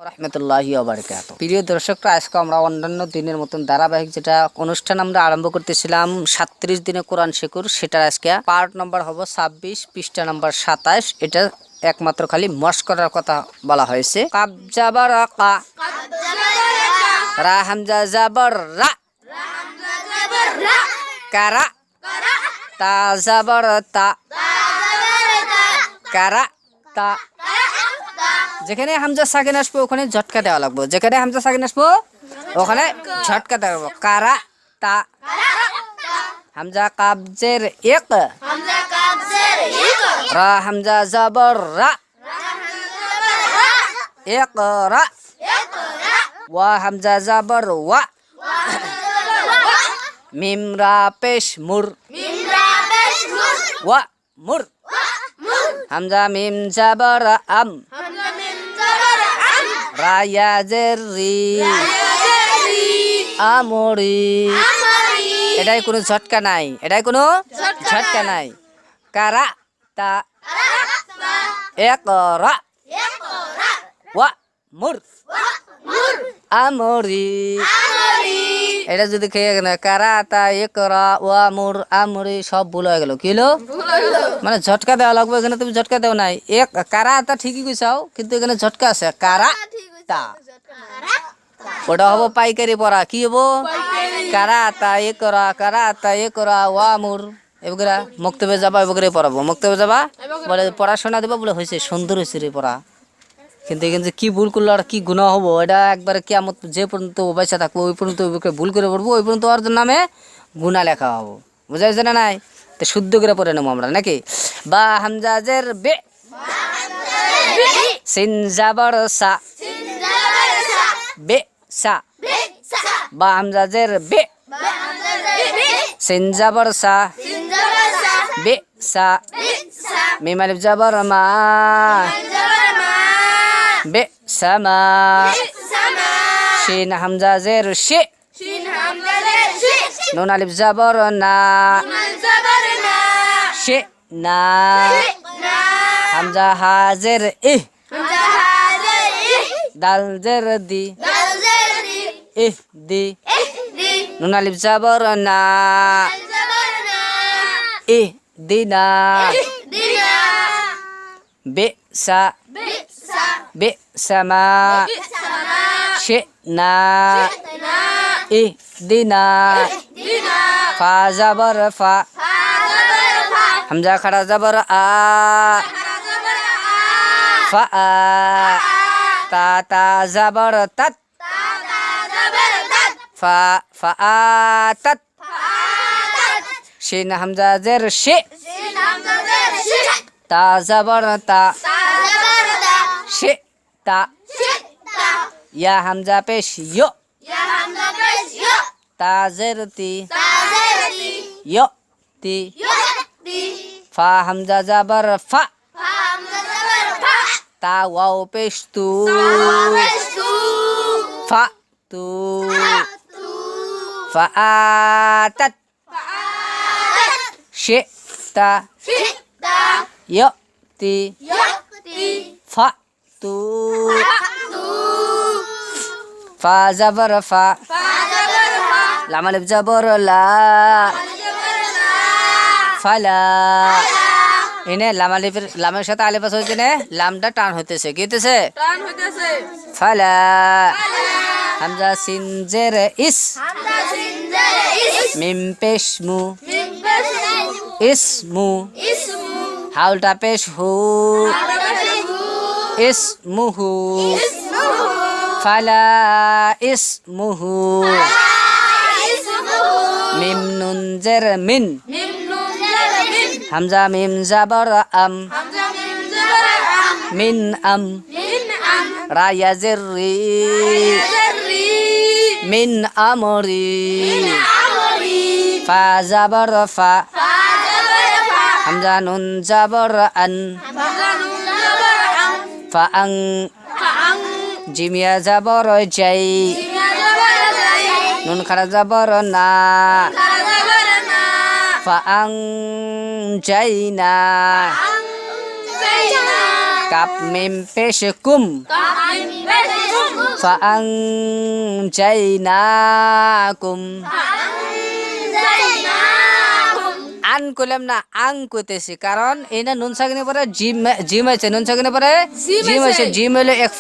রাহমাতুল্লাহি ওয়া বারাকাতুহু। প্রিয় দর্শকরা, আজকে আমরা অন্যান্য দিনের মতন ধারাবাহিক যেটা অনুষ্ঠান আমরা আরম্ভ করতেছিলাম 37 দিনে কোরআন শিখুর, সেটার আজকে পার্ট নাম্বার হবে 26, পৃষ্ঠা নাম্বার 27। এটা একমাত্র খালি মশ করার কথা বলা হয়েছে। কাব জাবার কা, রা হামজা জাবার রা, কারা, তা জাবার তা, কারা তা। যেখানে হামজা সাকিন আসবো ওখানে ঝটকা দেওয়া লাগবে, যেখানে হামজা সাকিন আসবো ওখানে ঝটকা দেওয়া লাগবে। কারা তা। হামজা কাবজের এক, রা হামজা জাবর রা, এক রা, ওয়া হামজা জাবর ওয়া, মিম রা পেশ মুর, ওয়া মুর। হামজা মিম জাবর আম, রায়াজের রি, আমরি। এটাই কোনো ঝটকা নাই, এটাই কোনো ঝটকা নাই। কারা তা, এক রা, ওয়া মুর, আমরি। এটা যদি খেয়ে গেল কারা তা, এক রা, ওয়া মুর, আমরি, সব ভুল হয়ে গেল। কি হলো? মানে ঝটকা দেওয়া লাগবে। এখানে তুমি ঝটকা দেও নাই। এক কারা তা ঠিকই কইছাও, কিন্তু এখানে ঝটকা আছে। কারা তা, ওটা হবো পাইকারি পড়া। কি হবো? কারা তা এক রা, কারা তা এক রা, ওয়া মুর। এগুলা মক্তবে যাবা, এগুলো পড়াবো। মক্তবে যাবা বলে পড়াশোনা দেবা, বলে হয়েছে সুন্দর হয়েছে রে পড়া। কিন্তু এখানে যে কি ভুল করলো আর কি গুনাহ হবো, এটা একবারে কিয়ামত যে পর্যন্ত বেঁচে থাকবো ওই পর্যন্ত ভুল করে পড়বো, ওই পর্যন্ত ওর নামে গুনাহ লেখা হবো। বুঝা যাচ্ছে না? নাই তো শুদ্ধ করে পড়ে নেবো আমরা নাকি। বা হামজাজের বে, সিন জাবর সা, বে সা। বা হামজাজের বে, সিন জাবর সা, বে সা। মিম আলিফ জাবর মা, বে সামা। শিন হামজাজের শে, নুন আলিফ জাবর না, শে না। হামজা হাজের ইহ, দাল জের দি, ইহ দি। নুন আলিফ জাবর না, ইহ দিনা। বে সা, বে সামা, শে না, ইহ দিনা। ফা জাবর ফা, হামজা খাড়া জাবর আ, ফা আ। তা তা জাবর তাত, ফা ফা আ তাত। শিন হামজা জের শে, তা জাবর তা, শে তা। ইয়া হামজা পেশ ইয়ো, তা জের তি, ইয়ো তি। ফা হামজা জাবর ফা, তা ওয়াও পেশ তু, ফা তু। ফা আতাত, শে তা, ইয়ো তি। ফা তু। ফা জাবর ফা, লাম আলিফ জাবর লা, ফালা। এনে লাম আলিফের, লামের সাথে আলিফ আছে হইছে না, লামটা টান হইতেছে। কি হইতেছে? ফালা। হামজা সিন জের ইস, মিম পেশ মু, ইসমু। হাউলটা পেশ হু, ইসমুহু। ফালা ইসমুহু। মিম নুন জের মিন, হামজা মিম জাবর আম, মিন আম। রা ইয়াজের রি, মিন আমরি। ফা জাবর ফা, হামজা নুন জাবর আন, ফা আং। জিমিয়া জাবর জাই, নুন খাড়া জাবর না, ফা আং জাই না। কাপ মিম পেশ কুম, ফাআনজাইনাকুম আন কইলাম না আং কইতেছি কারণ এই না নুন সাকিনের পরে জিম জিম আছে নুন সাকিনের পরে জিম আছে জিম হলো এক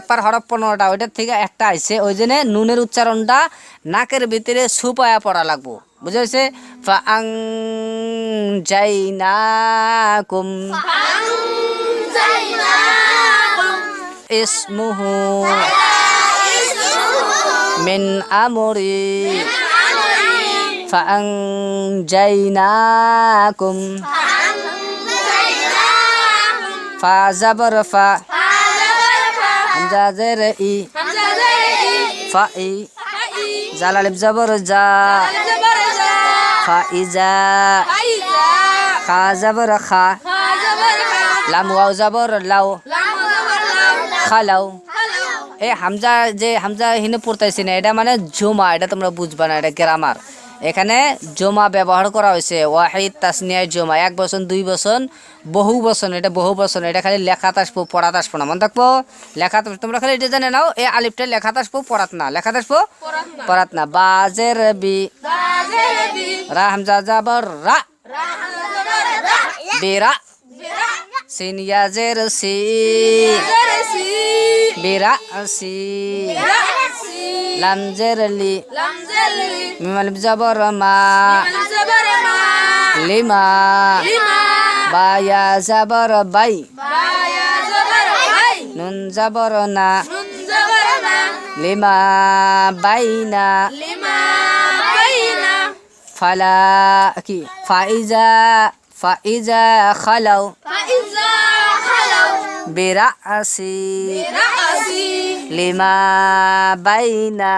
পার হরফ 15টা ওইটার থেকে একটা আইছে ওই জন্য নুনের উচ্চারণটা নাকের ভিতরে সুপায়া পড়া লাগবো বুঝা হয়েছে ফাআনজাইনাকুম ইসমুহু মিন আমরি ফাআনজাইনাকুম ফা জাবর ফা হামজা জের ই ফা ই জাল আলিফ জাবর জা ফাইজা খা জাবর খা লাম ওয়াও জাবর লাও খালাও এই হামজা যে হামজা হিনে পড়তেছি না এটা মানে জমা এটা তোমরা বুঝবা না এটা গ্রামার এখানে জমা ব্যবহার করা হয়েছে ওয়াহিদ তাসনিয়া জমা এক বচন দুই বচন বহু বচন এটা বহু বচন এটা খালি লেখাত আসবো পড়াত আসবো না মনে থাকবো লেখাত তোমরা খালি এটা জানে নাও এই আলিফটা লেখাত আসবো পড়াত না লেখাত আসবো পড়াত না বাজের বি রা হামজা জাবর রা বেরা সিন ইয়াজের সি বেরা সি লাম জের লি মিম আলিফ জাবর মা লিমা বা ইয়া জাবর বাই নুন জাবর না লিমা বাইনা ফালা কি ফাইজা খালাও বিরাসি লিমা বাইনা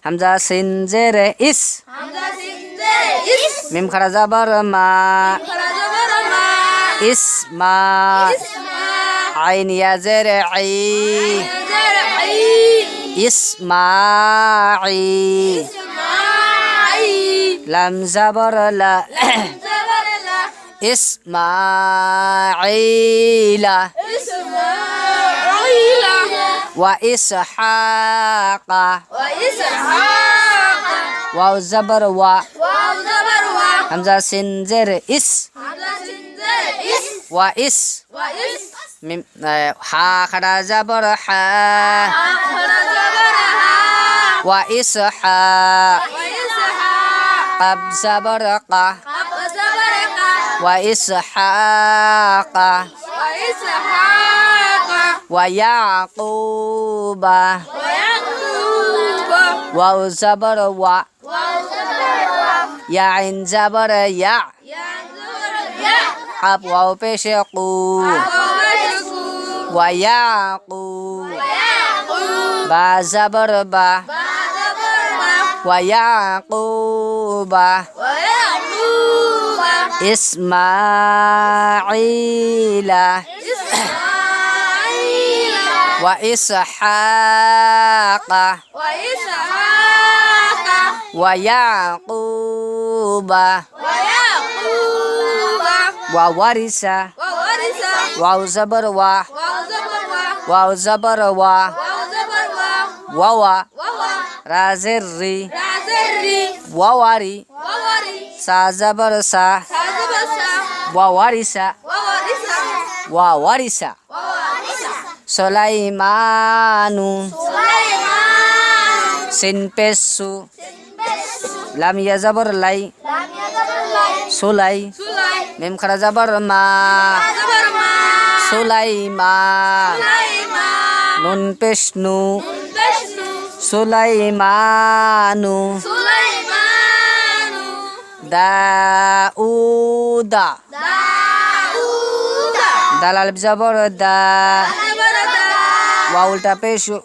হামজা সিন জেরে ইস মিম খারা জাবর মা ইসমা আইন ইয়া জেরে আই ইসমাঈ লাম জাবর লা ইসমাঈলা wa ishaqa waw zabar wa hamza sin zer is wa is mim ha khada zabar ha wa isha qab zabar qa wa ishaqa wa yaquba waw zabar wa ya ain zabar ya qab waw peshe qu wa yaqu ba zabar ba wa yaquba ismaila wa ishaqa wa yaquba wa warisa wa zabar wa zabar wa wawa razirri wawari sa zabar sa wawarisa wawarisa Sulaimanu sin pesu lam ya zabar lai sulai mim khara zabar ma sulaima nun pesnu Sulaimanu Dauda dal alif zabar da wa ulta peshu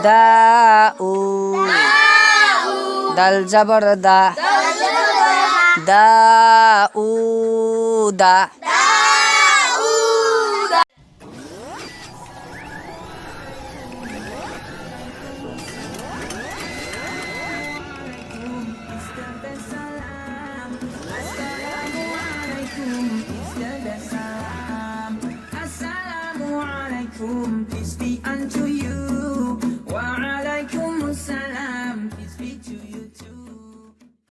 dau dal zabar da dauda whom peace be unto you.